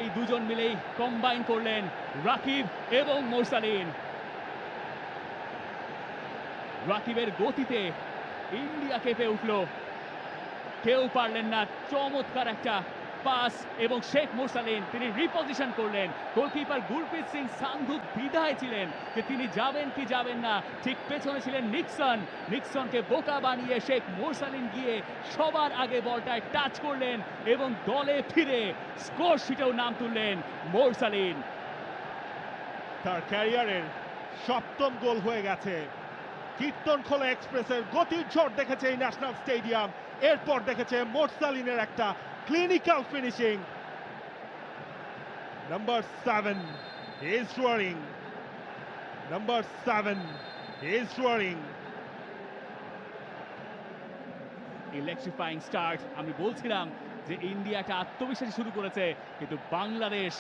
এই দুজন মিলেই কম্বাইন করলেন রাকিব এবং মোরসালিন। রাকিবের গতিতে ইন্ডিয়া কেঁপে উঠল, কেউ পারলেন না। চমৎকার একটা পাস এবং শেখ মোরসালিন তিনি রিপজিশন করলেন। গোলকিপার গুরপ্রীত সিং সান্ধু দ্বিধায় ছিলেন যে তিনি যাবেন কি যাবেন না। ঠিক পেছনে ছিলেন নিক্সন। নিক্সনকে বোকা বানিয়ে শেখ মোরসালিন গিয়ে সবার আগে বলটায় টাচ করলেন এবং দলে ফিরে স্কোর শিটেও নাম তুললেন মোরসালিন। তার ক্যারিয়ারের সপ্তম গোল হয়ে গেছে। কীর্তনখোলা এক্সপ্রেসের গতির ঝড় দেখেছে এই ন্যাশনাল স্টেডিয়াম, এরপর দেখেছে মোরসালিনের একটা clinical finishing. Number 7 is roaring. Number 7 is roaring. Electrifying start. আমি বলছিলাম যে ইন্ডিয়াটা আত্মবিশ্বাসী শুরু করেছে, কিন্তু বাংলাদেশ